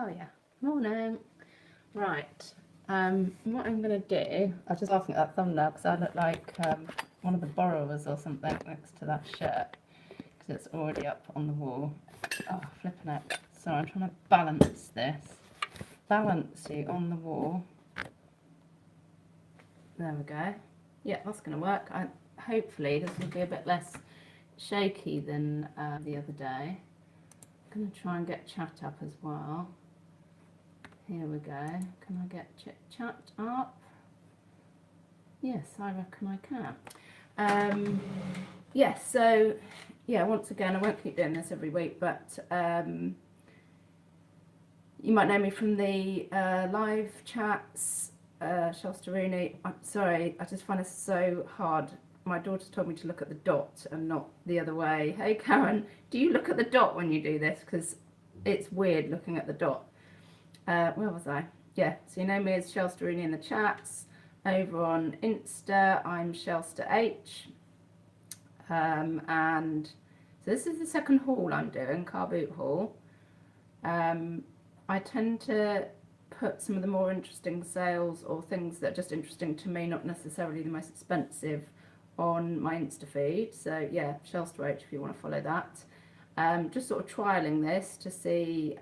Oh yeah, morning. Right. What I'm gonna do, I was just laughing at that thumbnail because I look like one of the borrowers or something next to that shirt because it's already up on the wall. Oh, flipping it. So I'm trying to balance this. Balance you on the wall. There we go. Yeah, that's gonna work. Hopefully this will be a bit less shaky than the other day. I'm gonna try and get chat up as well. Here we go. Can I get chat up? Yes, I reckon I can. Yes, so, yeah, once again, I won't keep doing this every week, but you might know me from the live chats, Shasta Rooney. I'm sorry, I just find this so hard. My daughter told me to look at the dot and not the other way. Hey, Karen, do you look at the dot when you do this? Because it's weird looking at the dot. Where was I? Yeah, so you know me as Shasta Rooney in the chats. Over on Insta, I'm Shelster and so this is the second haul I'm doing, Carboot haul. I tend to put some of the more interesting sales or things that are just interesting to me, not necessarily the most expensive, on my Insta feed. So yeah, Shelster if you want to follow that. Just sort of trialing this to see.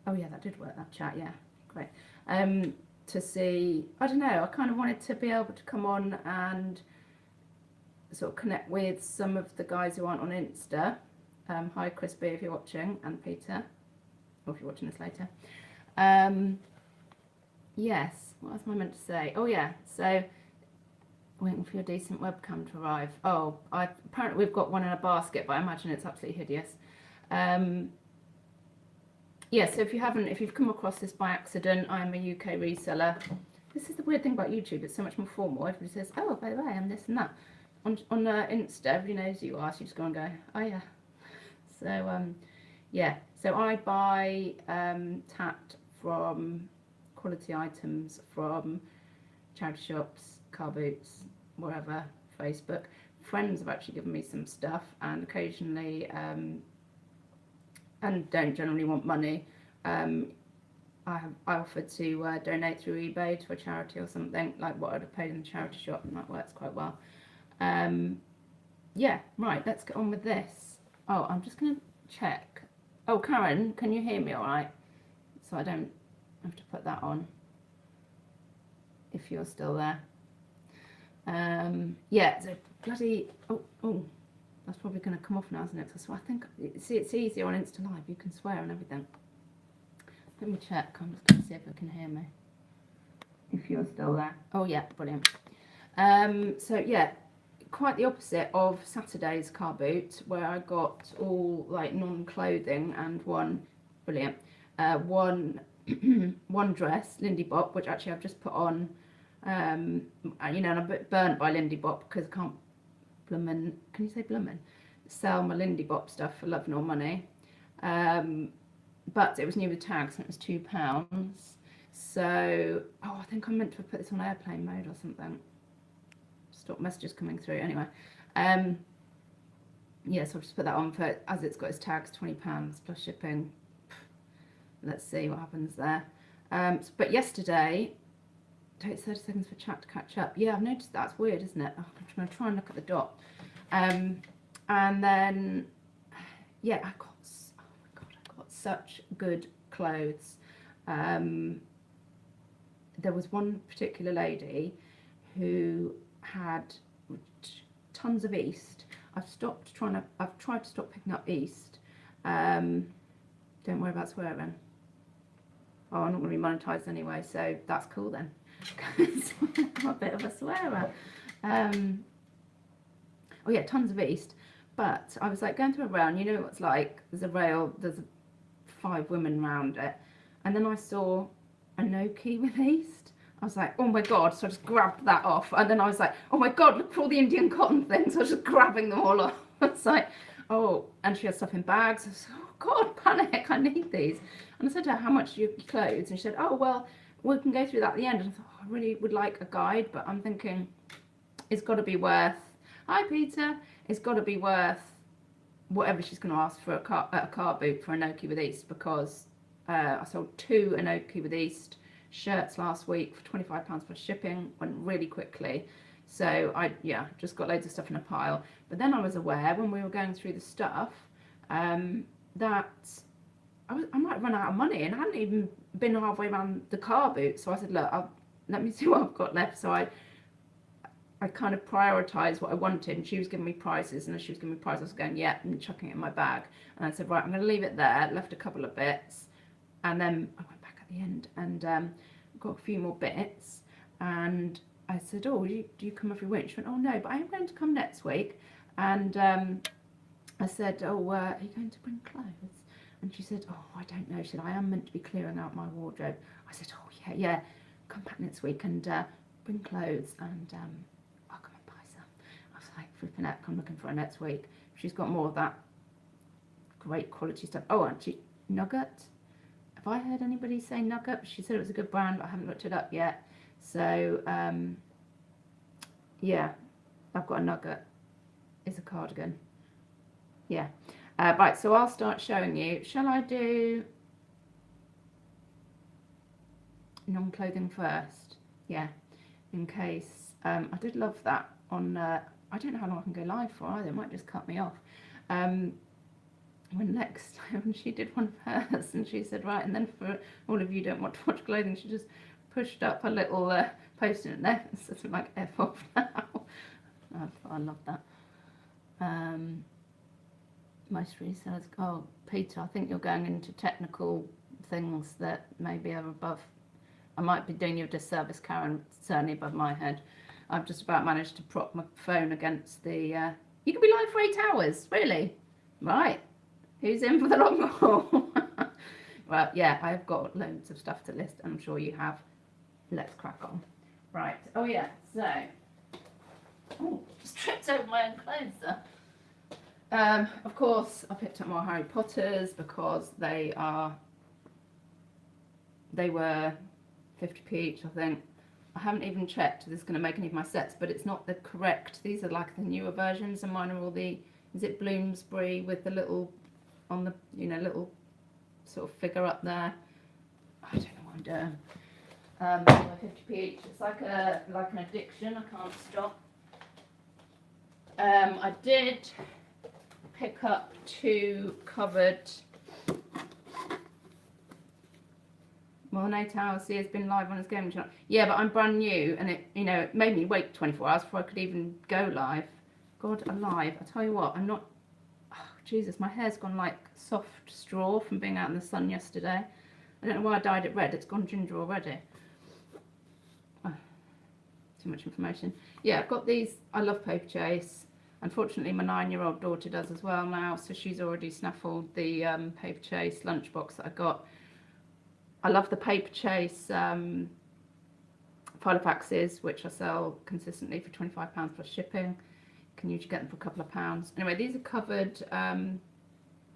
Oh yeah, that did work, that chat, yeah, great. To see, I don't know, I kind of wanted to be able to come on and sort of connect with some of the guys who aren't on Insta. Hi Crispy if you're watching, and Peter, or if you're watching this later. Yes, what else am I meant to say? Oh yeah, so waiting for your decent webcam to arrive. Oh, apparently we've got one in a basket, but I imagine it's absolutely hideous. Yeah, so if you've come across this by accident, I'm a UK reseller. This is the weird thing about YouTube, it's so much more formal. Everybody says, oh, by the way, I'm this and that. On Insta, everybody knows who you are, so you just go and go, oh yeah. So, yeah, so I buy tat from quality items from charity shops, car boots, wherever, Facebook. Friends have actually given me some stuff, and occasionally and don't generally want money, I offered to donate through eBay to a charity or something, like what I'd have paid in the charity shop, and that works quite well. Yeah, right, let's get on with this. Oh, I'm just going to check. Oh, Karen, can you hear me all right? So I don't have to put that on, if you're still there. Yeah, so bloody, oh. That's probably going to come off now, isn't it? So I think, see, it's easier on Insta Live. You can swear and everything. Let me check. I'm just going to see if I can hear me. If you're still there. Oh, yeah, brilliant. So, yeah, quite the opposite of Saturday's car boot, where I got all, like, non-clothing and one, brilliant, one dress, Lindy Bop, which actually I've just put on, you know, and I'm a bit burnt by Lindy Bop because I can't can you say bloomin'? Sell my Lindy Bop stuff for love nor money. But it was new with tags and it was £2. So, oh, I think I meant to have put this on airplane mode or something. Stop messages coming through. Anyway, yeah, so I'll just put that on for, as it's got its tags, £20 plus shipping. Let's see what happens there. But yesterday, takes 30 seconds for chat to catch up. Yeah, I've noticed that's weird, isn't it? Oh, I'm going to try and look at the dot. And then, yeah, I got such good clothes. There was one particular lady who had tons of East. I've tried to stop picking up East. Don't worry about swearing. Oh, I'm not going to be monetized anyway, so that's cool then. I'm a bit of a swearer. Oh yeah, tons of East. But I was like going through a rail, and you know what it's like. There's a rail, there's 5 women around it. And then I saw a Noki with East. I was like, oh my God. So I just grabbed that off. And then I was like, oh my God, look for all the Indian cotton things. So I was just grabbing them all off. It's like, oh, and she had stuff in bags. I was like, oh God, panic, I need these. And I said to her, how much are your clothes? And she said, oh, well, we can go through that at the end. And I thought, oh, I really would like a guide, but I'm thinking it's got to be worth, hi Peter, it's got to be worth whatever she's going to ask for a car boot for Enoki with East, because I sold 2 Enoki with East shirts last week for £25 plus shipping, went really quickly. So I just got loads of stuff in a pile. But then I was aware when we were going through the stuff that I might run out of money, and I hadn't even been halfway around the car boot. So I said, look, let me see what I've got left. So I kind of prioritised what I wanted, and she was giving me prices, and as she was giving me prices, I was going, yeah, and chucking it in my bag. And I said, right, I'm going to leave it there, left a couple of bits, and then I went back at the end and got a few more bits, and I said, oh, do you come every week? She went, oh, no, but I am going to come next week. And I said, oh, are you going to bring clothes? And she said, oh, I don't know. She said, I am meant to be clearing out my wardrobe. I said, oh, yeah, come back next week and bring clothes, and I'll come and buy some. I was like, flipping out, come looking for her next week. She's got more of that great quality stuff. Oh, actually, Nugget. Have I heard anybody say Nugget? She said it was a good brand, but I haven't looked it up yet. So, yeah, I've got a Nugget. It's a cardigan. Yeah. Right, so I'll start showing you. Shall I do non-clothing first? Yeah, in case. I did love that on, I don't know how long I can go live for either. It might just cut me off. When next time she did one of hers, and she said, right, and then for all of you who don't want to watch clothing, she just pushed up a little post-it there and said something like F off now. I love that. Most resellers, oh, Peter, I think you're going into technical things that maybe are above. I might be doing you a disservice, Karen, certainly above my head. I've just about managed to prop my phone against the, you can be live for 8 hours, really? Right, who's in for the long haul? Well, yeah, I've got loads of stuff to list, and I'm sure you have. Let's crack on. Right, oh yeah, so, oh, just tripped over my own clothes there. Of course, I picked up more Harry Potters because they were 50p each, I think. I haven't even checked if this is going to make any of my sets, but it's not the correct. These are like the newer versions, and mine are all the, is it Bloomsbury with the little, on the, little sort of figure up there. I don't know what I'm doing. 50p each. It's like an addiction. I can't stop. I did pick up 2 covered. Well, no Tower C has been live on his gaming channel. Yeah, but I'm brand new, and it made me wait 24 hours before I could even go live. God alive! I tell you what, I'm not. Oh, Jesus, my hair's gone like soft straw from being out in the sun yesterday. I don't know why I dyed it red. It's gone ginger already. Oh, too much information. Yeah, I've got these. I love Paper Chase. Unfortunately, my 9-year-old daughter does as well now, so she's already snaffled the Paper Chase lunchbox that I got. I love the Paper Chase Filofaxes, which I sell consistently for £25 plus shipping. You can usually get them for a couple of pounds. Anyway, these are covered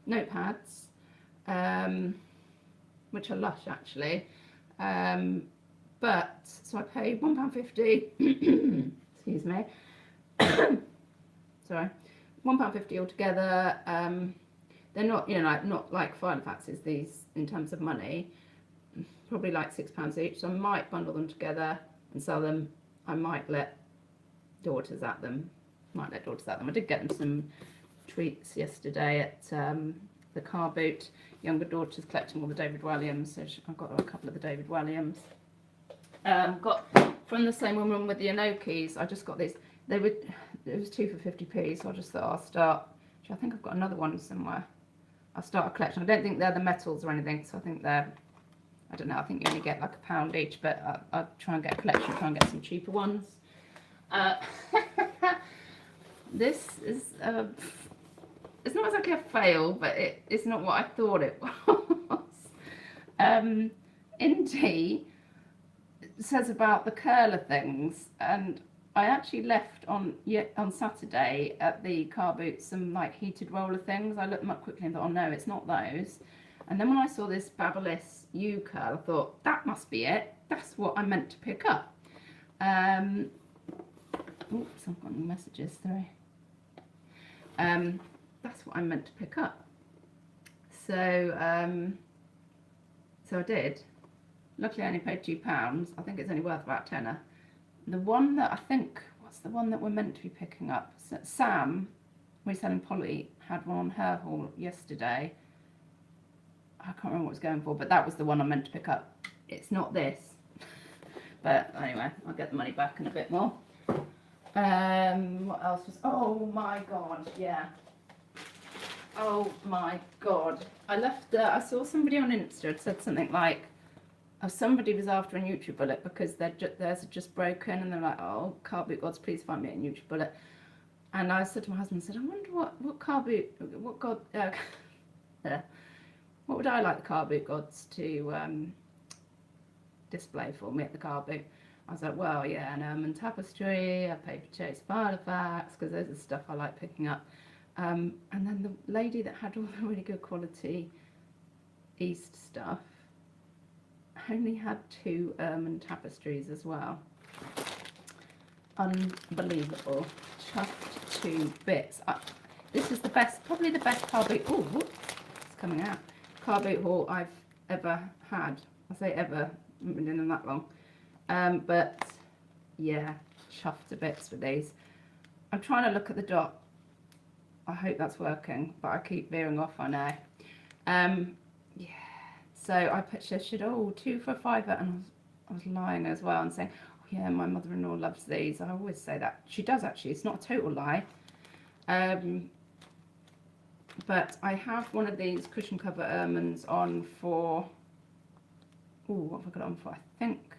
notepads, which are lush actually. But, so I paid £1.50, excuse me. Sorry, £1.50 altogether. They're not, not like Filofaxes, these, in terms of money. Probably like £6 each, so I might bundle them together and sell them. I might let daughters at them. I did get them some treats yesterday at the Carboot. Younger daughter's collecting all the David Walliams, so I've got a couple of the David Walliams. Got from the same woman with the Enokis. I just got these. It was 2 for 50p, so I just thought I'll start. I think I've got another one somewhere. I'll start a collection. I don't think they're the metals or anything, so I think they're. I don't know, I think you only get like £1 each, but I'll try and get a collection, try and get some cheaper ones. This is, it's not exactly a fail, but it's not what I thought it was. Indy says about the curler things, and I actually left on Saturday at the Carboot some like heated roller things. I looked them up quickly and thought, oh no, it's not those. And then when I saw this Babyliss U-curl, I thought, that must be it. That's what I meant to pick up. Oops, I've got new messages through. that's what I meant to pick up. So so I did. Luckily I only paid £2. I think it's only worth about a tenner. The one that I think, what's the one that we're meant to be picking up? Sam, reselling Polly, had one on her haul yesterday. I can't remember what it was going for, but that was the one I meant to pick up. It's not this. But anyway, I'll get the money back in a bit more. What else was, oh my god, yeah. Oh my god. I saw somebody on Insta had said something like, oh, somebody was after a NutriBullet because theirs had just broken, and they're like, oh, Carboot gods, please find me a NutriBullet. And I said to my husband, I said, I wonder what Carboot, what god, what would I like the Carboot gods to display for me at the Carboot? I was like, well, yeah, an almond tapestry, a paper chase artifacts, because those are stuff I like picking up. And then the lady that had all the really good quality East stuff only had 2 almond tapestries as well. Unbelievable. Chuffed to bits. This is the best, probably the best Carboot, oh, whoops, it's coming out, Carboot haul I've ever had. I say ever, I haven't been in them that long. But yeah, chuffed to bits with these. I'm trying to look at the dot. I hope that's working, but I keep veering off, I know. Yeah, so I pictured, oh, 2 for £5, and I was lying as well and saying, oh yeah, my mother-in-law loves these. I always say that. She does actually, it's not a total lie. But I have one of these cushion cover ermines on for, oh, what have I got it on for? I think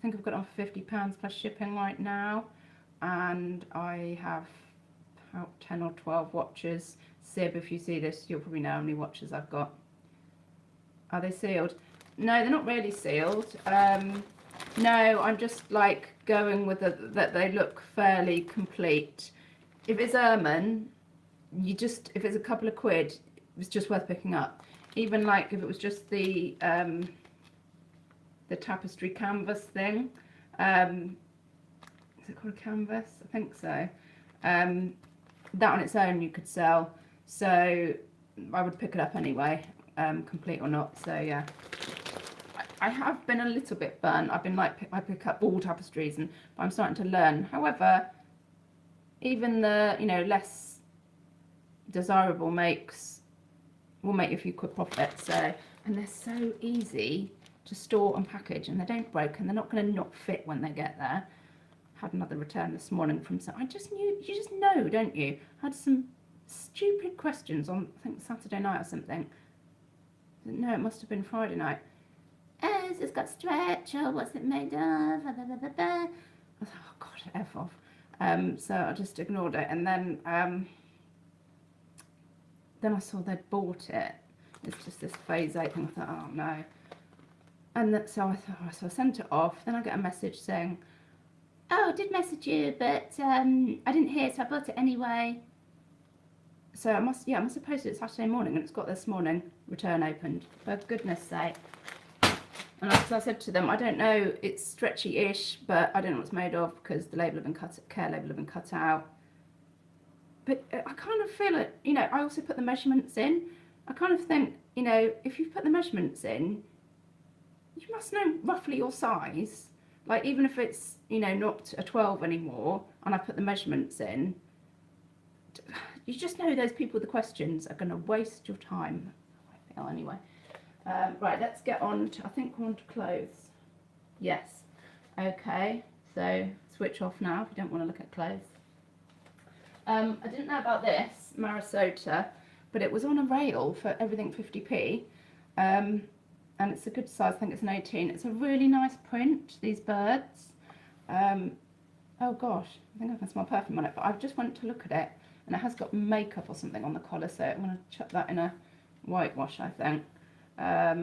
I've got it on for £50 plus shipping right now, and I have about 10 or 12 watches. Sib, if you see this, you'll probably know how many watches I've got. Are they sealed? No, they're not really sealed. No, I'm just like going with that they look fairly complete. If it's ermine, if it's a couple of quid, it's just worth picking up. Even like if it was just the tapestry canvas thing. Is it called a canvas? I think so. That on its own you could sell, so I would pick it up anyway, complete or not. So yeah, I have been a little bit burnt. I've been like, I pick up all tapestries, and I'm starting to learn. However, even the less desirable makes will make you a few quick profits. So, and they're so easy to store and package, and they don't break, and they're not going to not fit when they get there. Had another return this morning from some, I just knew, you just know, don't you? I had some stupid questions on, I think Saturday night or something. No, it must have been Friday night. Has this got stretch, or what's it made of? I was like, oh god, F off. So I just ignored it, and then I saw they'd bought it. It's just this phase 8 thing. I thought, oh no. And so I thought, so I sent it off. Then I get a message saying, oh, I did message you, but I didn't hear, so I bought it anyway. So I must have posted it Saturday morning, and it's got this morning, return opened, for goodness sake. And so I said to them, I don't know, it's stretchy-ish, but I don't know what it's made of, because the label had been care label had been cut out. But I kind of feel it, I also put the measurements in. I kind of think, if you've put the measurements in, you must know roughly your size. Like, even if it's, not a 12 anymore, and I put the measurements in, you just know those people with the questions are going to waste your time. I feel anyway. Right, let's get on to, I think we're on to clothes. Yes. Okay, so switch off now if you don't want to look at clothes. I didn't know about this, Marisota, but it was on a rail for everything 50p. And it's a good size, I think it's an 18. It's a really nice print, these birds. Oh gosh, I think I can smell perfume on it, but I just went to look at it, and it has got makeup or something on the collar, so I'm going to chuck that in a whitewash, I think. Oh, I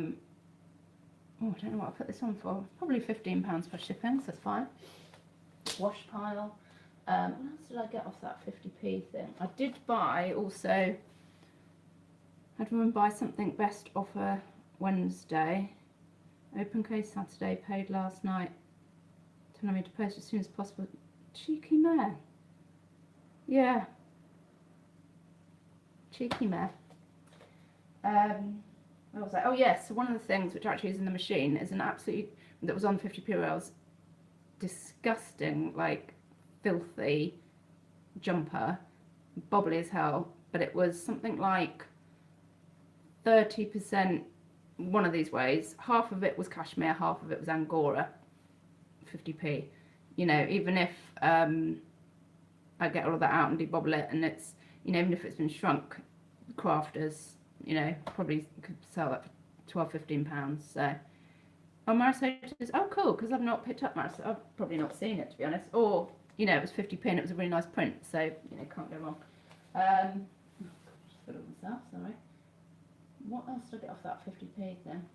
don't know what I put this on for. Probably £15 plus shipping, so that's fine. Wash pile. What else did I get off that 50p thing? I did buy also, I had a woman buy something best offer Wednesday, open case Saturday, paid last night, telling me to post as soon as possible. Cheeky mare. Yeah. cheeky mare. What was that? Oh yes, so one of the things which actually is in the machine is an absolutely, that was on 50p rails, disgusting, like filthy jumper, bobbly as hell, but it was something like 30% one of these ways. Half of it was cashmere, half of it was Angora, 50p. You know, even if I get all of that out and debobble it, and it's, you know, even if it's been shrunk, crafters, you know, probably could sell that for £12–15. So, oh, Marisota's, oh cool, because I've not picked up Marisota's, I've probably not seen it, to be honest. Or, you know, it was 50p and it was a really nice print, so, you know, can't go wrong. Just put it on myself, sorry. What else did I get off that 50p then?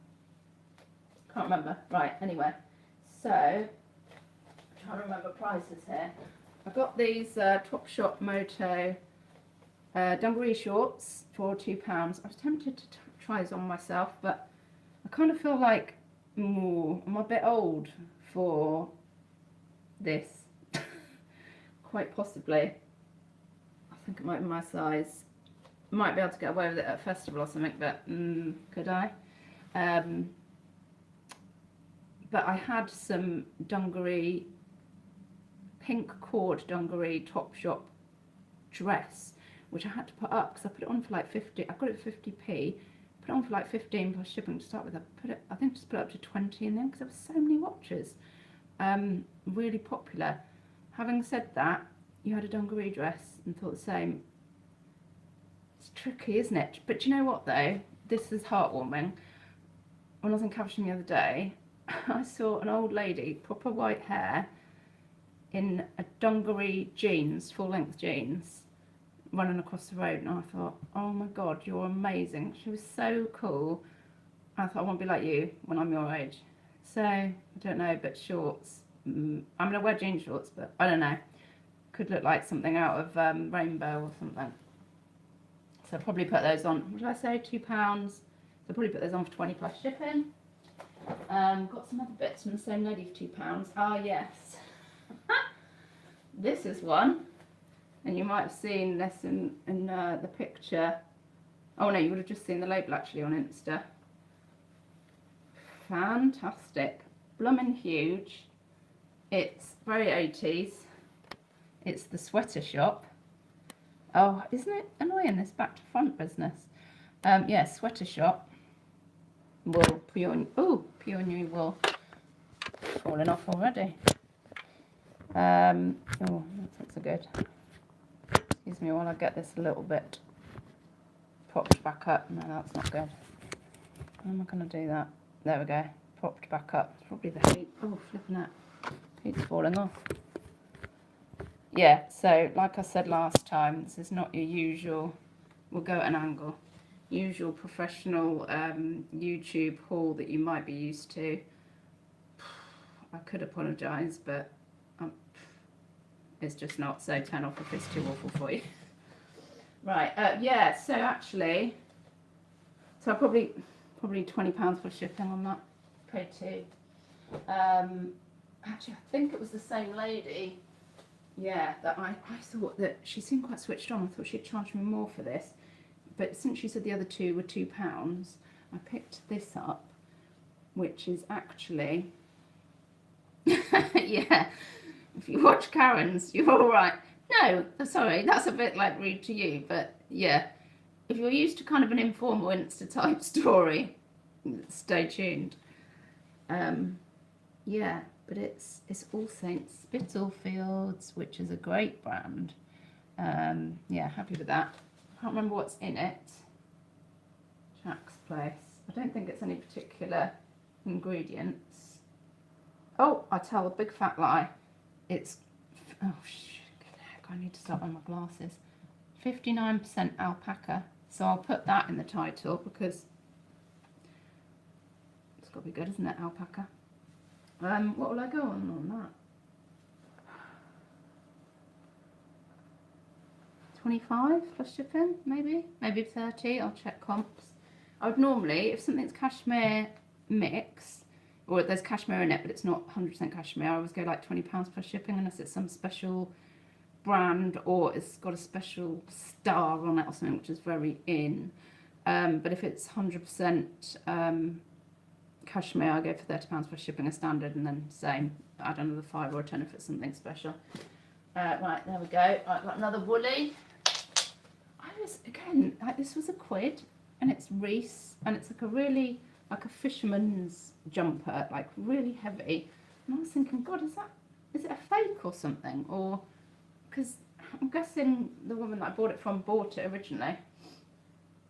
Can't remember. Right, anyway. So, I'm trying to remember prices here. I got these Topshop Moto dungaree shorts for £2. I was tempted to try these on myself, but I kind of feel like, ooh, I'm a bit old for this. Quite possibly. I think it might be my size. Might be able to get away with it at a festival or something, but could I? But I had some dungaree, pink cord dungaree Topshop dress, which I had to put up because I put it on for like 50. I got it for 50p. Put it on for like 15 plus shipping to start with. I think just put it up to 20 in then because there were so many watches. Really popular. Having said that, you had a dungaree dress and thought the same. It's tricky, isn't it? But do you know what though? This is heartwarming. When I was in Caversham the other day, I saw an old lady, proper white hair, in a dungaree jeans, full-length jeans, running across the road, and I thought, oh my god, you're amazing. She was so cool. I thought, I want to be like you when I'm your age. So, I don't know, but shorts. I'm going to wear jean shorts, but I don't know. Could look like something out of Rainbow or something. So I'll probably put those on, what did I say, £2? So I'll probably put those on for 20 plus shipping. Got some other bits from the same lady for £2. Ah, yes. This is one. And you might have seen this in the picture. Oh no, you would have just seen the label actually on Insta. Fantastic. Bloomin' huge. It's very 80s. It's the Sweater Shop. Oh, isn't it annoying, this back to front business? Yeah, Sweater Shop. Wool, pure new wool. Falling off already. Oh, that's not so good. Excuse me while I get this a little bit popped back up. No, that's not good. How am I going to do that? There we go. Popped back up. It's probably the heat. Oh, flipping that. Heat's falling off. Yeah, so like I said last time, this is not your usual, we'll go at an angle, usual professional YouTube haul that you might be used to. I could apologise, but it's just not, so turn off if it's too awful for you. Right, yeah, so actually, so probably £20 for shipping on that, paid two. Actually, I think it was the same lady. Yeah, that I thought that she seemed quite switched on. I thought she'd charge me more for this. But since she said the other two were £2, I picked this up, which is actually, yeah, if you watch Karen's, you're all right. No, sorry, that's a bit like rude to you, but yeah, if you're used to kind of an informal Insta type story, stay tuned. Yeah. But it's All Saints Spitalfields, which is a great brand. Yeah, happy with that. I can't remember what's in it. Jack's Place. I don't think it's any particular ingredients. Oh, I tell a big fat lie. It's, oh shit, I need to start on my glasses. 59% alpaca. So I'll put that in the title because it's got to be good, isn't it, alpaca? What will I go on that? 25 plus shipping, maybe 30. I'll check comps. I would normally, if something's cashmere mix, or there's cashmere in it but it's not 100% cashmere, I always go like £20 plus shipping unless it's some special brand or it's got a special star on it or something, which is very in. But if it's 100% cashmere, I go for £30 for shipping a standard, and then same, add another 5 or 10 if it's something special. Right, there we go. Right, got another woolly. Again, like, this was £1, and it's Reese, and it's like a really, like a fisherman's jumper, like really heavy. And I was thinking, God, is it a fake or something? Or, because I'm guessing the woman that I bought it from bought it originally.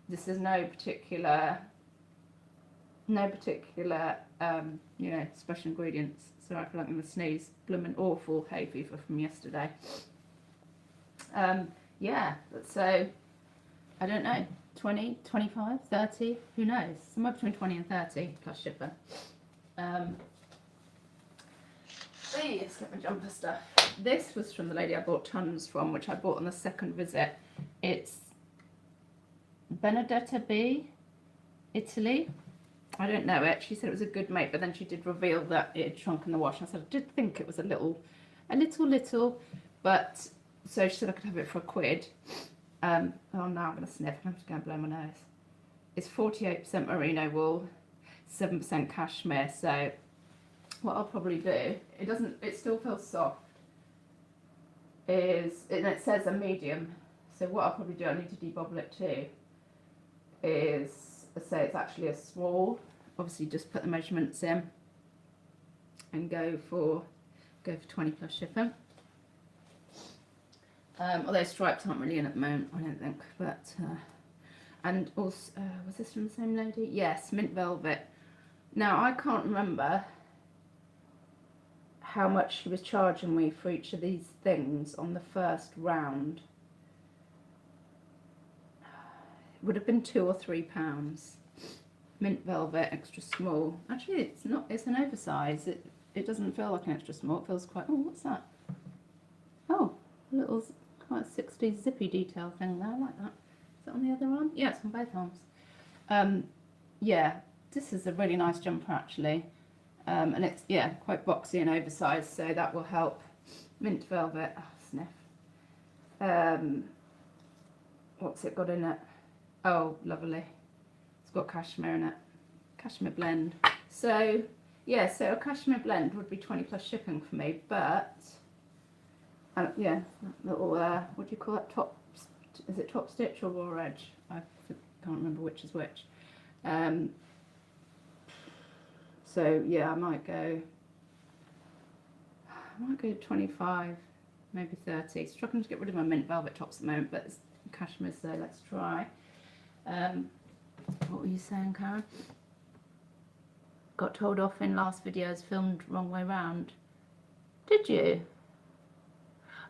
This is no particular, you know, special ingredients. So I feel like I'm going to sneeze. Blooming awful hay fever from yesterday. Yeah, so I don't know, 20, 25, 30, who knows? Somewhere between 20 and 30 plus shipping. Let's get my jumper stuff. This was from the lady I bought tons from, which I bought on the second visit. It's Benedetta B, Italy. I don't know it. She said it was a good mate, but then she did reveal that it had shrunk in the wash. I said I did think it was a little, but so she said I could have it for £1. Oh, now I'm going to sniff. I'm just going to blow my nose. It's 48% merino wool, 7% cashmere. So what I'll probably do, it still feels soft, and it says a medium. So what I'll probably do, I need to debobble it too, is say it's actually a small. Obviously just put the measurements in and go for 20 plus shipping. Although stripes aren't really in at the moment, I don't think, but and also was this from the same lady? Yes, mint velvet. Now I can't remember how much she was charging me for each of these things on the first round. It would have been £2 or £3. Mint velvet, extra small. Actually, it's not. It's an oversize. It doesn't feel like an extra small. It feels quite. Oh, what's that? Oh, a little quite a 60s zippy detail thing there. I like that. Is that on the other arm? Yeah, it's on both arms. Yeah, this is a really nice jumper actually, and it's quite boxy and oversized, so that will help. Mint velvet. Oh, sniff. What's it got in it? Oh, lovely. It's got cashmere in it. Cashmere blend. So, yeah, so a cashmere blend would be 20 plus shipping for me, but, yeah, little, what do you call it? Is it top stitch or raw edge? I can't remember which is which. So, yeah, I might go 25, maybe 30. Struggling to get rid of my mint velvet tops at the moment, but it's cashmere, so let's try. What were you saying, Karen? Got told off in last videos, filmed wrong way round. Did you?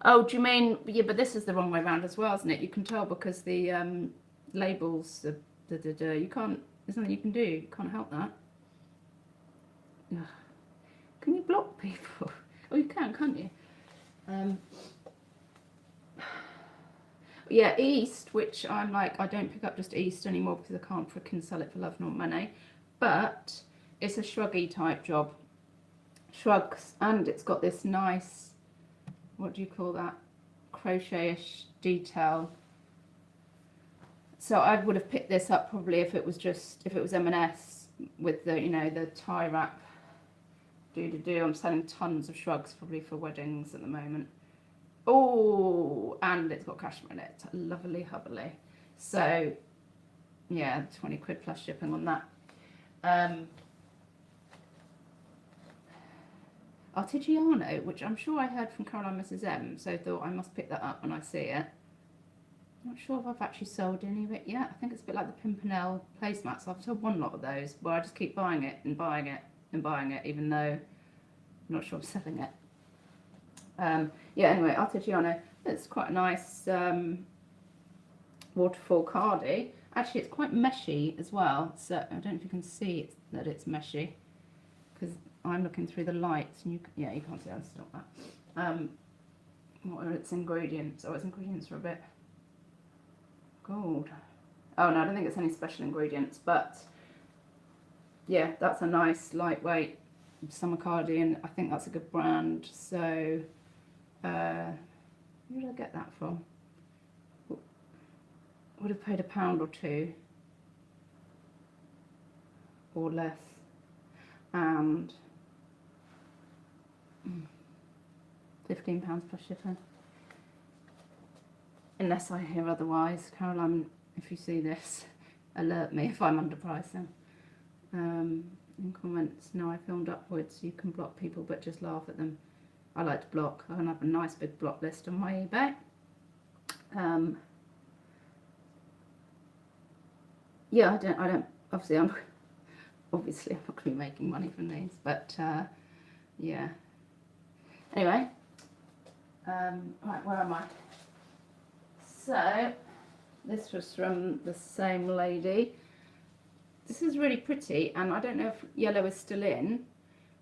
Oh, do you mean, yeah, but this is the wrong way round as well, isn't it? You can tell because the labels, you can't, there's nothing you can do, you can't help that. Ugh. Can you block people? Oh, you can, can't you? Yeah, East, which I'm like, I don't pick up just East anymore because I can't freaking sell it for love nor money. But it's a shruggy type job. Shrugs, and it's got this nice, what do you call that? Crochet-ish detail. So I would have picked this up probably if it was M&S with the, you know, the tie wrap. I'm selling tons of shrugs probably for weddings at the moment. Oh, and it's got cashmere in it. It's lovely hubbly. So, yeah, 20 quid plus shipping on that. Artigiano, which I'm sure I heard from Caroline Mrs. M, so thought I must pick that up when I see it. Not sure if I've actually sold any of it yet. I think it's a bit like the Pimpernel placemats. I've sold one lot of those where I just keep buying it and buying it and buying it, even though I'm not sure I'm selling it. Yeah, anyway, Artigiano, it's quite a nice waterfall cardi. Actually, it's quite meshy as well, so I don't know if you can see that it's meshy, because I'm looking through the lights, and you can't see. I'll stop that. What are its ingredients? Oh, its ingredients are a bit gold. Oh no, I don't think it's any special ingredients, but yeah, that's a nice lightweight summer cardigan. I think that's a good brand. So Where did I get that from? Would have paid £1 or two or less, and £15 plus shipping. Unless I hear otherwise, Caroline, if you see this, alert me if I'm underpricing. In comments, no, I filmed upwards. You can block people, but just laugh at them. I like to block. I have a nice big block list on my eBay. Yeah, I don't. Obviously, I'm not going to be making money from these, but yeah. Anyway, right, where am I? So, this was from the same lady. This is really pretty, and I don't know if yellow is still in,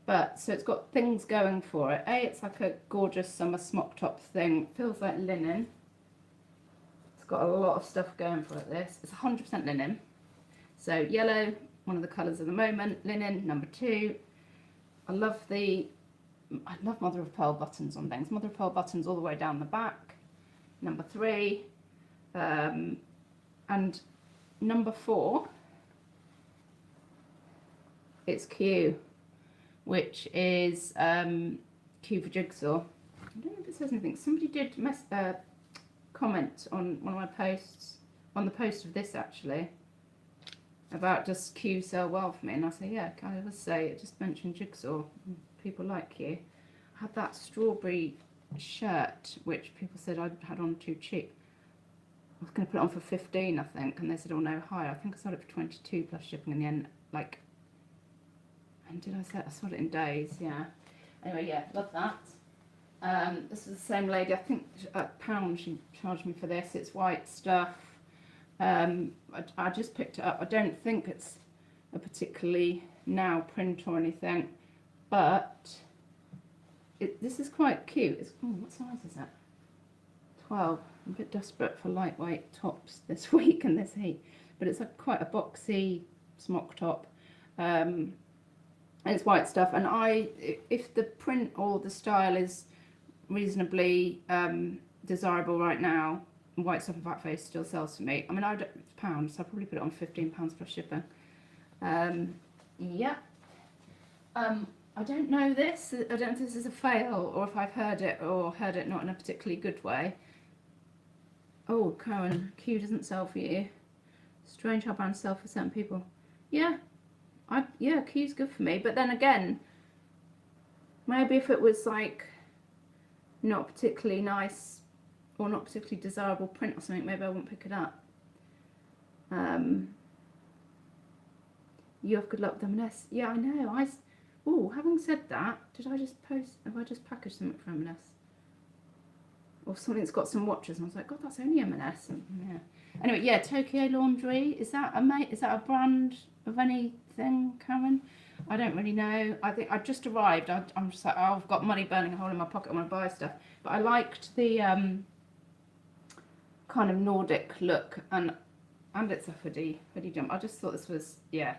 but so it's got things going for it. It's like a gorgeous summer smock top thing. Feels like linen. It's got a lot of stuff going for it, this. It's 100% linen. So yellow, one of the colours of the moment. Linen, number 2. I love mother of pearl buttons on things. Mother of pearl buttons all the way down the back. Number 3. And number 4, it's Q, which is Q for jigsaw. I don't know if it says anything. Somebody did comment on one of my posts, on the post of this actually, about does Q sell well for me, and I say yeah, I always say it just mentioned jigsaw. People like Q. I had that strawberry shirt which people said I had on too cheap. I was going to put it on for 15, I think, and they said, oh no, higher. I think I sold it for 22 plus shipping in the end. Like, and did I say I sold it in days? Yeah. Anyway, yeah, love that. This is the same lady. I think £1 she charged me for this. It's white stuff. I just picked it up. I don't think it's a particularly now print or anything, but this is quite cute. It's, what size is that? 12. I'm a bit desperate for lightweight tops this week and this heat, but it's quite a boxy smock top. And it's white stuff, and if the print or the style is reasonably desirable right now, white stuff and fat face still sells for me. I mean, it's £1, so I'll probably put it on £15 plus shipping. Yeah. I don't know this. I don't know if this is a fail or if I've heard it or heard it not in a particularly good way. Oh, Karen, Q doesn't sell for you. Strange how brands sell for certain people. Yeah, yeah, Q's good for me. But then again, maybe if it was like not particularly nice or not particularly desirable print or something, maybe I wouldn't pick it up. You have good luck with M&S. Yeah, I know. Oh, having said that, have I just packaged something for M&S? Or something that's got some watches, and I was like, God, that's only M&S. Yeah. Anyway, yeah, Tokyo Laundry. Is that a brand of anything, Karen? I don't really know. I think I just arrived. I'm just like, oh, I've got money burning a hole in my pocket. I want to buy stuff. But I liked the kind of Nordic look, and it's a hoodie jump. I just thought this was, yeah.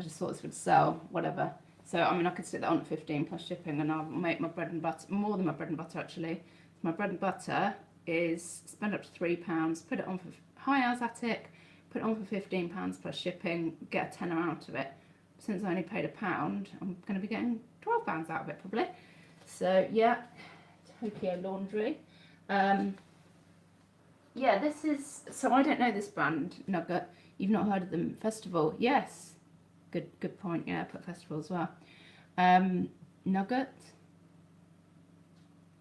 I just thought this would sell, whatever. So I mean, I could stick that on at 15 plus shipping, and I'll make my bread and butter, more than my bread and butter actually. My bread and butter is spend up to £3, put it on for high hours attic, put it on for £15 plus shipping, get a tenner out of it. Since I only paid £1, I'm going to be getting £12 out of it probably. So yeah, Tokyo Laundry. Yeah, this is, so I don't know this brand, Nugget. You've not heard of them. Festival, yes. Good point. Yeah, put Festival as well. Nugget.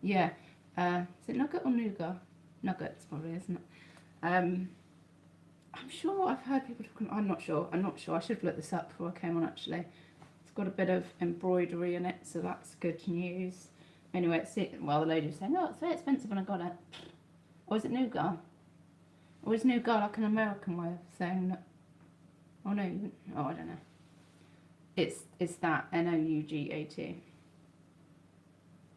Yeah. Is it Nugget or Nougat? Nuggets probably, isn't it? I'm sure I've heard people talking. I'm not sure. I should have looked this up before I came on actually. It's got a bit of embroidery in it, so that's good news. Anyway, well, the lady was saying, oh, it's very expensive when I got it. Or is it Nougat? Or is Nougat like an American way of saying that? Oh no, oh, I don't know. It's that Nougat.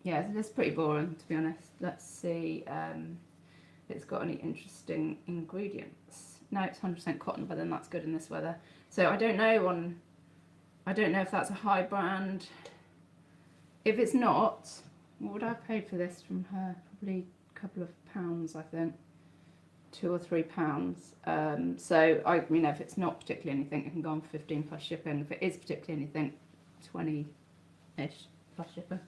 Yeah, so that's pretty boring to be honest. Let's see if it's got any interesting ingredients. No, it's 100% cotton, but then that's good in this weather. So I don't know if that's a high brand. If it's not, what would I have paid for this from her? Probably a couple of pounds, I think, £2 or £3. So if it's not particularly anything, it can go on for 15 plus shipping. If it is particularly anything, 20-ish plus shipping.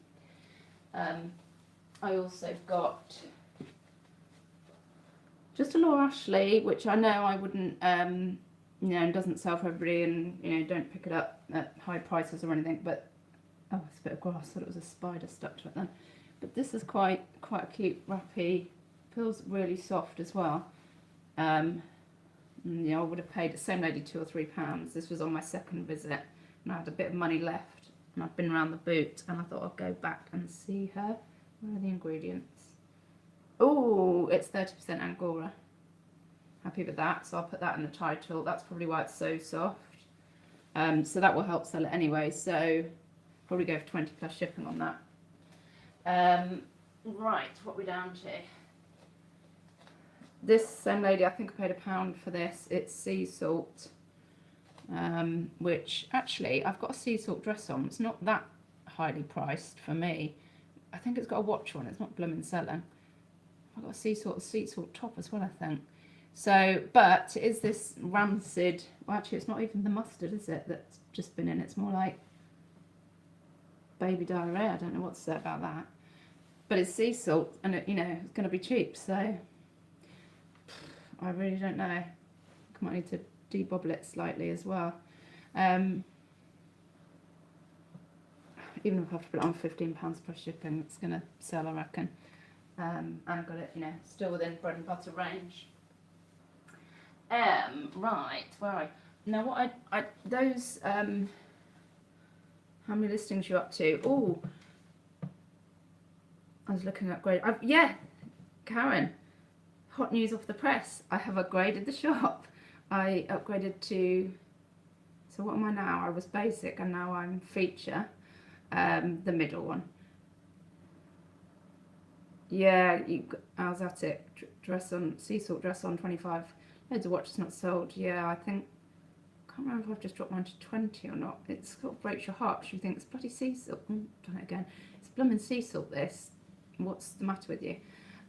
I also got just a Laura Ashley, which I know I wouldn't, doesn't sell for everybody, and don't pick it up at high prices or anything. But oh, it's a bit of grass. I thought it was a spider stuck to it then. But this is quite a cute wrappy. Feels really soft as well. I would have paid the same lady £2 or £3. This was on my second visit, and I had a bit of money left, and I've been around the boot, and I thought I'd go back and see her. Where are the ingredients? Oh, it's 30% Angora. Happy with that, so I'll put that in the title. That's probably why it's so soft. So that will help sell it anyway. So probably go for 20 plus shipping on that. Right, what are we down to? This same lady, I think I paid £1 for this. It's sea salt, which actually I've got a sea salt dress on. It's not that highly priced for me. I think it's got a watch on. It's not blooming selling. I've got a sea salt top as well, I think. So, but it is this rancid. Well, actually, it's not even the mustard, is it? That's just been in. It's more like baby diarrhea. I don't know what to say about that. But it's sea salt, and it's going to be cheap. So I really don't know. I might need to debobble it slightly as well. Even if I have to put it on £15 plus shipping, it's going to sell, I reckon. And I've got it, still within bread and butter range. Right, where are I? Now, what those, how many listings you up to? Oh, I was looking at grade. Yeah, Karen, hot news off the press. I have upgraded the shop. I upgraded to, so what am I now? I was basic and now I'm feature, the middle one. Yeah, I was at it. Dress on, sea salt dress on 25. Loads of watches not sold. Yeah, I can't remember if I've just dropped mine to 20 or not. It sort of breaks your heart because you think it's bloody sea salt. Done it again. It's blooming sea salt, this. What's the matter with you?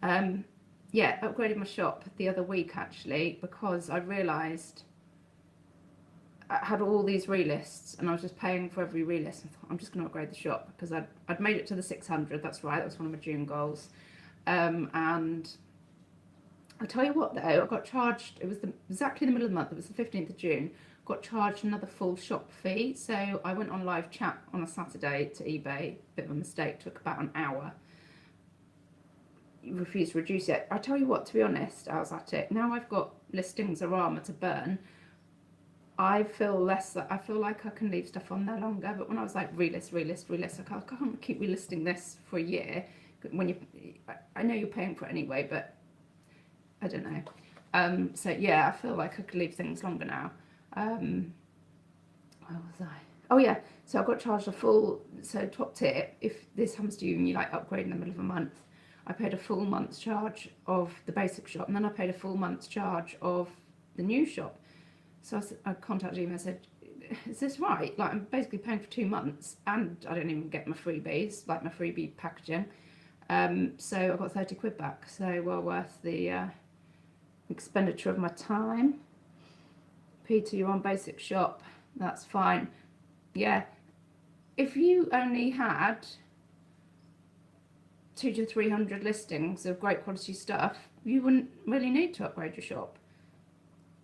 Yeah, upgraded my shop the other week actually because I realised I had all these relists and I was just paying for every relist. I thought I'm just going to upgrade the shop because I'd made it to the 600. That's right. That was one of my June goals. And I'll tell you what though, I got charged, it was exactly the middle of the month, it was the 15th of June, got charged another full shop fee. So I went on live chat on a Saturday to eBay, bit of a mistake, took about an hour. Refused to reduce it. I tell you what, to be honest, I was at it. Now I've got listings Arama to burn, I feel like I can leave stuff on there longer. But when I was like relist, I can't keep relisting this for a year. When I know you're paying for it anyway, but I don't know. So yeah, I feel like I could leave things longer now. Where was I? Oh yeah, so I got charged a full, so top tip, if this happens to you and you like upgrade in the middle of a month, I paid a full month's charge of the basic shop and then I paid a full month's charge of the new shop. So I contacted him and I said, is this right? Like I'm basically paying for 2 months and I don't even get my freebies, like my freebie packaging. So I got 30 quid back, so well worth the expenditure of my time. Peter, you're on basic shop, that's fine. Yeah, if you only had 200 to 300 listings of great quality stuff, you wouldn't really need to upgrade your shop.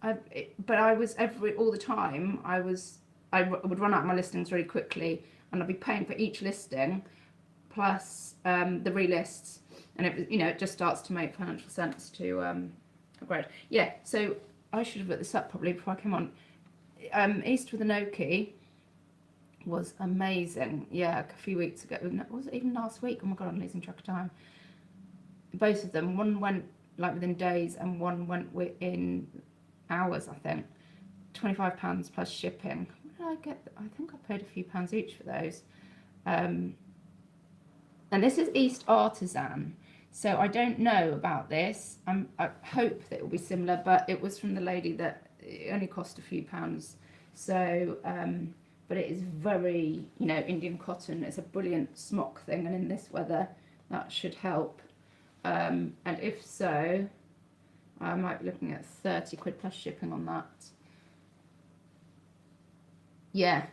But I was all the time, I would run out my listings really quickly and I'd be paying for each listing plus the relists, and it was, it just starts to make financial sense to upgrade. Yeah, so I should have looked this up probably before I came on. East with an Oki was amazing. Yeah, a few weeks ago. Was it even last week? Oh my god, I'm losing track of time. Both of them. One went like within days, and one went within hours. I think. £25 plus shipping. What did I get? I think I paid a few pounds each for those. And this is East Artisan. So I don't know about this. I hope that it will be similar, but it was from the lady that it only cost a few pounds. So, but it is very, Indian cotton. It's a brilliant smock thing, and in this weather, that should help. And if so, I might be looking at 30 quid plus shipping on that. Yeah,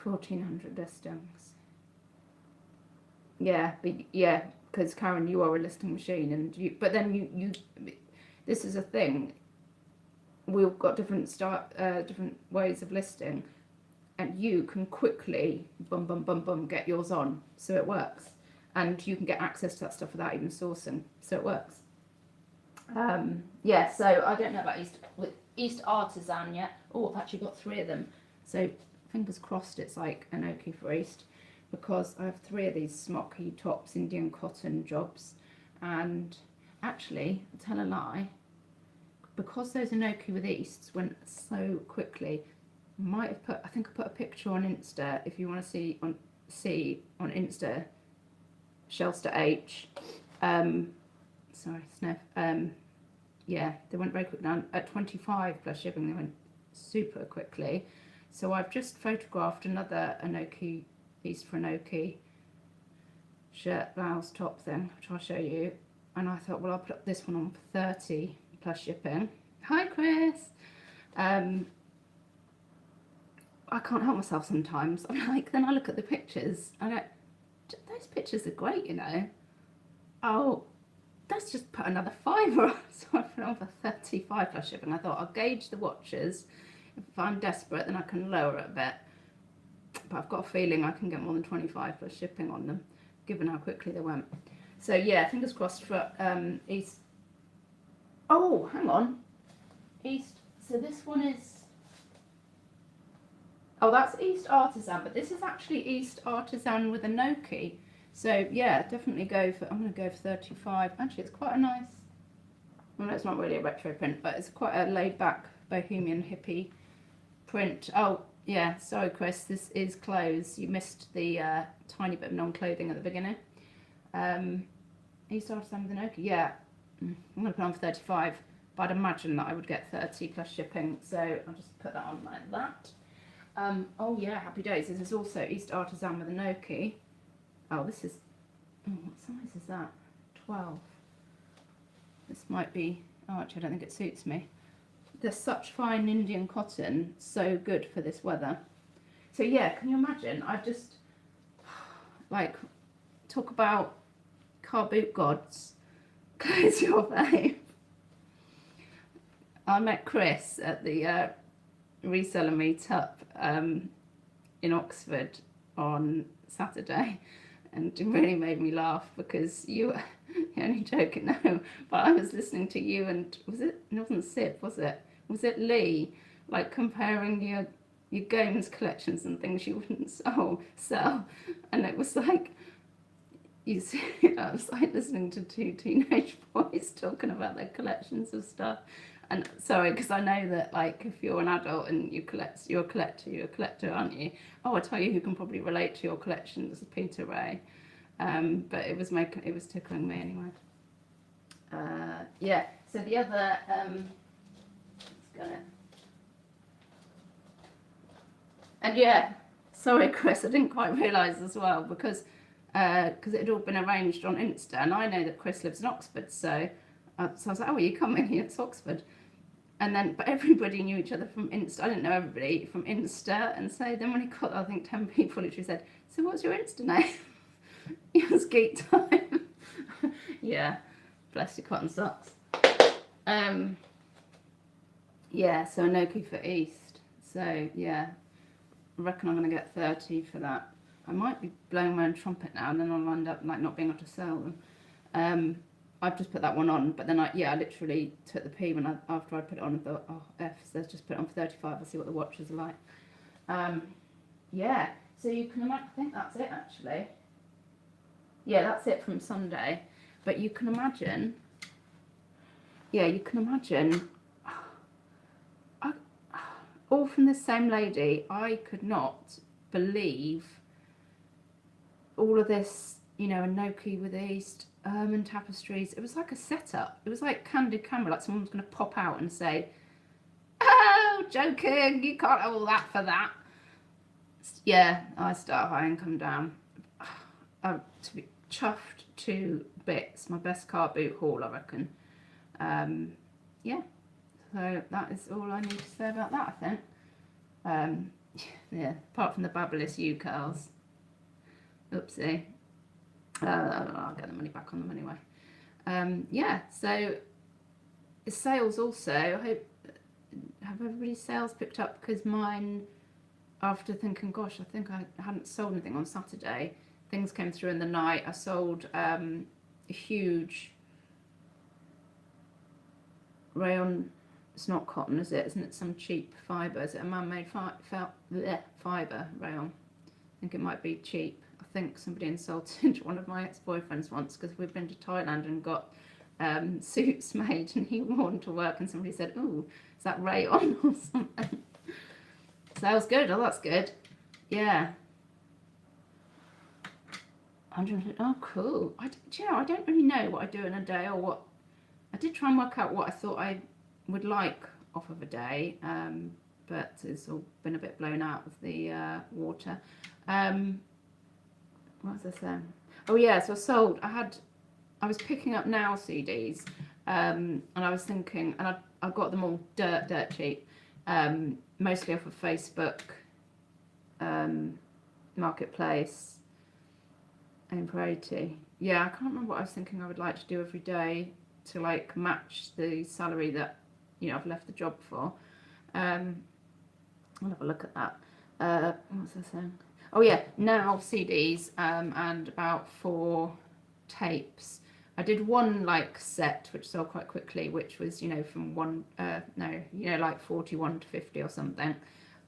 1,400 listings. Yeah, but yeah, because Karen, you are a listing machine, and you. But then you. This is a thing. We've got different ways of listing, and you can quickly get yours on, so it works, and you can get access to that stuff without even sourcing, so it works. Yeah, so I don't know about East Artisan yet. Oh, I've actually got 3 of them, so fingers crossed it's like an Oki for East, because I have 3 of these smocky tops Indian cotton jobs, and actually, tell a lie, because those Enoki with Easts went so quickly, I think I put a picture on Insta, if you want to see on Insta, Shelster H, sorry, sniff, yeah, they went very quick down, at 25 plus shipping, they went super quickly, so I've just photographed another Enoki, East for Enoki, shirt, blouse, top thing, which I'll show you, and I thought, well, I'll put this one on for 30 plus shipping. Hi, Chris. I can't help myself sometimes. I'm like, then I look at the pictures, and I go, those pictures are great, you know. Oh, let's just put another £5 on. So I put it on for 35 plus shipping. I thought I'll gauge the watches. If I'm desperate, then I can lower it a bit. But I've got a feeling I can get more than 25 plus shipping on them, given how quickly they went. So yeah, fingers crossed for East. Oh, hang on. East. So this one is. Oh, that's East Artisan, but this is actually East Artisan with Enoki. So yeah, definitely go for. I'm going to go for 35. Actually, it's quite a nice. Well, no, it's not really a retro print, but it's quite a laid-back bohemian hippie print. Oh yeah, sorry, Chris. This is clothes. You missed the tiny bit of non-clothing at the beginning. East Artisan with Enoki. Yeah, I'm going to put on for 35. But I'd imagine that I would get 30 plus shipping, so I'll just put that on like that. Oh yeah, happy days. This is also East Artisan with Enoki. Oh, this is. Oh, what size is that? 12. This might be. Oh, actually, I don't think it suits me. They're such fine Indian cotton, so good for this weather. So yeah, can you imagine? I just like talk about Carboot gods. Close your face. I met Chris at the reseller meetup in Oxford on Saturday, and it really made me laugh because you're only joking now, but I was listening to you and it wasn't Sip, was it? Was it Lee? Like comparing your games collections and things you wouldn't sell, and it was like. I was like listening to 2 teenage boys talking about their collections of stuff. And sorry, because I know that like if you're an adult and you're a collector, aren't you? Oh, I tell you who can probably relate to your collections is Peter Ray. But it was tickling me anyway. Yeah. So the other and yeah, sorry, Chris, I didn't quite realise as well because it had all been arranged on Insta, and I know that Chris lives in Oxford, so I was like, oh, are you coming here to Oxford? And then, but everybody knew each other from Insta. I didn't know everybody from Insta, and so then when he got, I think 10 people literally said, so what's your Insta name? It was Geek Time. Yeah, bless your cotton socks. Yeah, so Enoki for East. So yeah, I reckon I'm going to get 30 for that. I might be blowing my own trumpet now, and then I'll end up like not being able to sell them. I've just put that one on, but then I literally took the P after I put it on and thought, oh F, so let's just put it on for 35. I'll see what the watches are like. Yeah, so you can imagine. I think that's it actually. Yeah, that's it from Sunday. But you can imagine. Yeah, you can imagine. All from this same lady. I could not believe all of this, you know, Enoki with East, ermine tapestries. It was like a setup. It was like candid camera, like someone was going to pop out and say, oh, joking, you can't have all that for that. Yeah, I start high and come down. To be chuffed 2 bits. My best Carboot haul, I reckon. Yeah, so that is all I need to say about that, I think. Yeah, apart from the Babyless U curls. Oopsie. I'll get the money back on them anyway. Yeah, so sales also, I hope, have everybody's sales picked up? Because mine, after thinking, gosh, I think I hadn't sold anything on Saturday, things came through in the night. I sold a huge rayon. It's not cotton, is it? Isn't it some cheap fibre? Is it a man-made fibre rayon? I think it might be cheap. I think somebody insulted one of my ex-boyfriends once because we've been to Thailand and got suits made, and he wore them to work, and somebody said, "Ooh, is that rayon or something?" So that was good. Oh, that's good. Yeah. 150. Oh, cool. I don't really know what I do in a day, or what. I did try and work out what I thought I would like off of a day, but it's all been a bit blown out of the water. What was I saying? Oh yeah, so I was picking up Now CDs, and I was thinking, and I got them all dirt cheap, mostly off of Facebook, Marketplace, and Variety. Yeah, I can't remember what I was thinking I would like to do every day to like match the salary that I've left the job for. I'll have a look at that. What was I saying? Oh yeah, Now CDs, and about 4 tapes. I did one like set which sold quite quickly, which was from like 41 to 50 or something,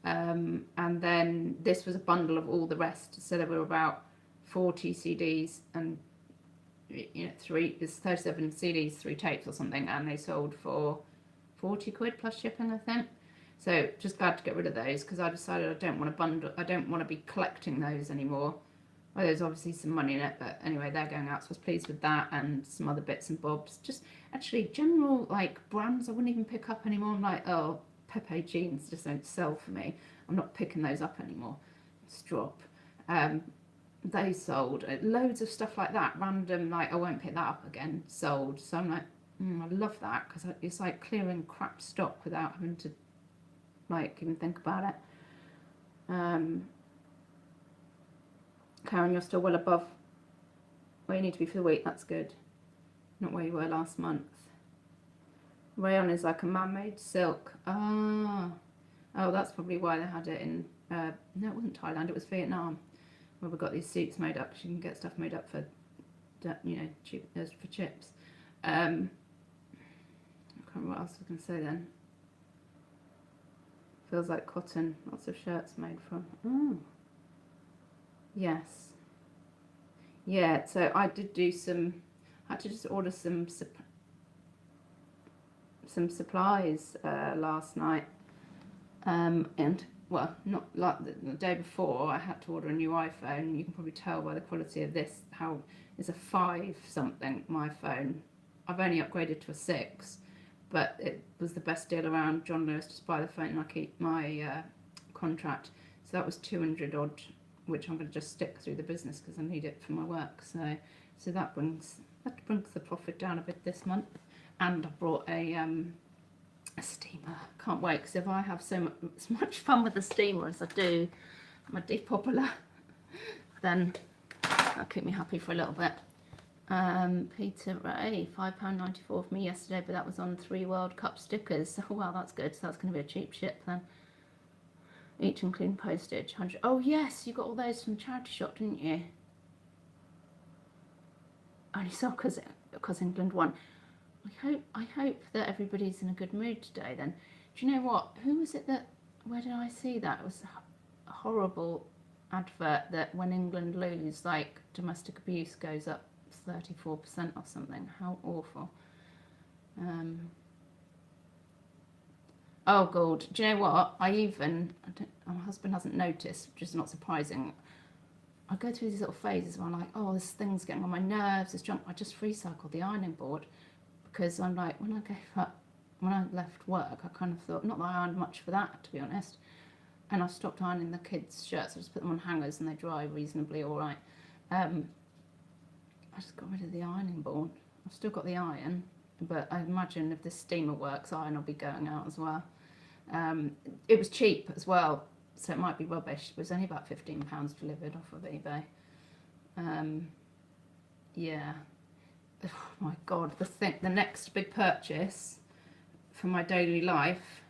and then this was a bundle of all the rest. So there were about 40 CDs and 37 CDs, 3 tapes or something, and they sold for 40 quid plus shipping, I think. So just glad to get rid of those, because I decided I don't want to be collecting those anymore. Well, there's obviously some money in it, but anyway, they're going out, so I was pleased with that, and some other bits and bobs. Just actually general like brands I wouldn't even pick up anymore. I'm like, oh, Pepe jeans just don't sell for me. I'm not picking those up anymore. Strop. They sold. Loads of stuff like that, random, like I won't pick that up again, sold. So I'm like, I love that, because it's like clearing crap stock without having to like even think about it. Karen, you're still well above where you need to be for the week. That's good. Not where you were last month. Rayon is like a man-made silk. Oh, that's probably why they had it in no, it wasn't Thailand, it was Vietnam, where we got these suits made up, because you can get stuff made up for cheap, for chips. I can't remember what else I was going to say then. Feels like cotton. Lots of shirts made from. Oh. Yes. Yeah, so I did do some. I had to just order some supplies last night. And well, not like the day before. I had to order a new iPhone. You can probably tell by the quality of this how it's a 5 something. My phone. I've only upgraded to a 6. But it was the best deal around. John Lewis, just buy the phone and I keep my contract. So that was 200 odd, which I'm going to just stick through the business because I need it for my work. So that brings the profit down a bit this month. And I brought a steamer. Can't wait, because if I have so much fun with the steamer as I do my depopular, then that'll keep me happy for a little bit. Peter Ray, £5.94 for me yesterday, but that was on 3 World Cup stickers. So, well, that's good. So that's going to be a cheap ship then. Each including postage. 100. Oh yes, you got all those from the charity shop, didn't you? Only saw because England won. I hope that everybody's in a good mood today. Then, do you know what? Who was it that? Where did I see that? It was a horrible advert that when England lose, like domestic abuse goes up 34% or something. How awful. Oh god, do you know what? My husband hasn't noticed, which is not surprising. I go through these little phases where I'm like, oh, this thing's getting on my nerves, this junk. I just recycled the ironing board, because I'm like, when I left work, I kind of thought, not that I ironed much for that, to be honest. And I stopped ironing the kids' shirts. I just put them on hangers and they dry reasonably all right. I just got rid of the ironing board. I've still got the iron, but I imagine if the steamer works, iron will be going out as well. It was cheap as well, so it might be rubbish. It was only about £15 delivered off of eBay. Yeah. Oh my God, the next big purchase for my daily life,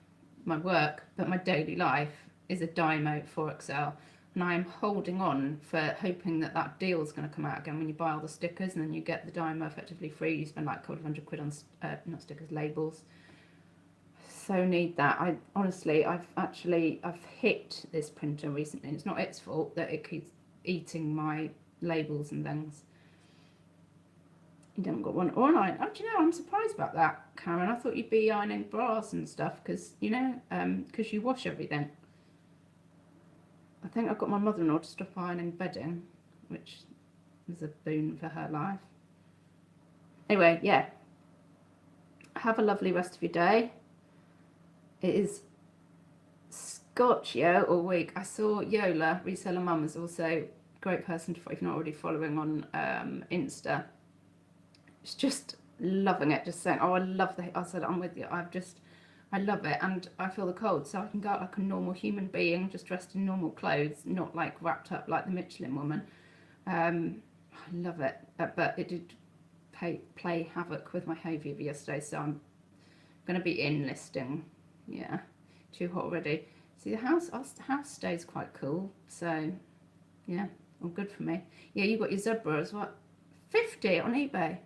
my work, but my daily life is a Dymo 4XL. And I am holding on for hoping that that deal is going to come out again when you buy all the stickers and then you get the Dymo effectively free. You spend like a couple of £100 on, not stickers, labels. So need that. I honestly, I've hit this printer recently, and it's not its fault that it keeps eating my labels and things. You haven't got one online. Oh, do you know, I'm surprised about that, Karen. I thought you'd be ironing bras and stuff because, you know, because you wash everything. I think I've got my mother-in-law to stop ironing bedding, which is a boon for her life. Anyway, yeah. Have a lovely rest of your day. It is Scotchio all week. I saw Yola, Reseller Mum, is also a great person to follow if you're not already following on Insta. It's just loving it, just saying, oh, I love I said, I'm with you. I love it, and I feel the cold, so I can go out like a normal human being, just dressed in normal clothes, not like wrapped up like the Michelin woman. I love it, but it did play havoc with my hay fever yesterday, so I'm going to be enlisting. Yeah, too hot already. See, the house stays quite cool, so yeah, all good for me. Yeah, you got your zebra as well. 50 on eBay.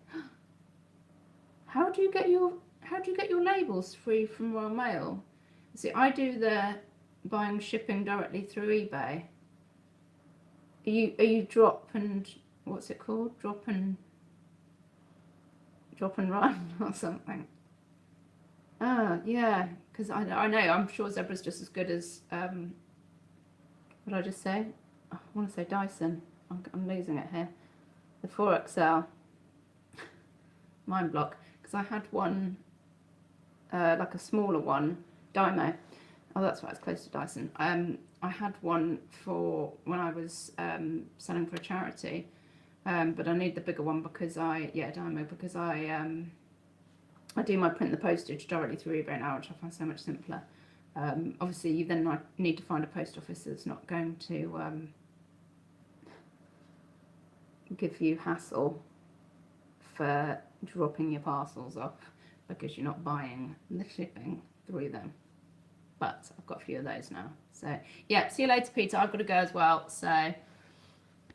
How do you get your labels free from Royal Mail? See, I do the buying shipping directly through eBay. Are you drop and what's it called? Drop and run or something? Ah, yeah, because I know, I'm sure Zebra's just as good as what did I just say? I want to say Dyson. I'm losing it here. The 4XL. Mind block. Because I had one, like a smaller one, Dymo. Oh, that's why it's close to Dyson. I had one for when I was selling for a charity, but I need the bigger one because Dymo, because I do my print and the postage directly through eBay now, which I find so much simpler. Obviously, you then need to find a post office that's not going to give you hassle for dropping your parcels off because you're not buying the shipping through them. But I've got a few of those now. So yeah, see you later, Peter. I've got to go as well. So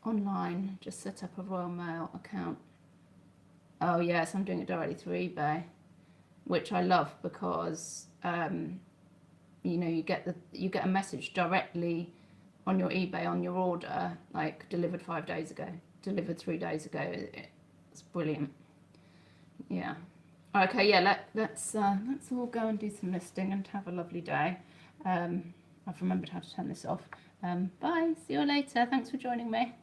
online, just set up a Royal Mail account. Oh yes, I'm doing it directly through eBay, which I love because you know, you get a message directly on your eBay on your order, like delivered 5 days ago, delivered 3 days ago. It's brilliant. Yeah. Okay. Yeah. Let's all go and do some listing and have a lovely day. I've remembered how to turn this off. Bye. See you later. Thanks for joining me.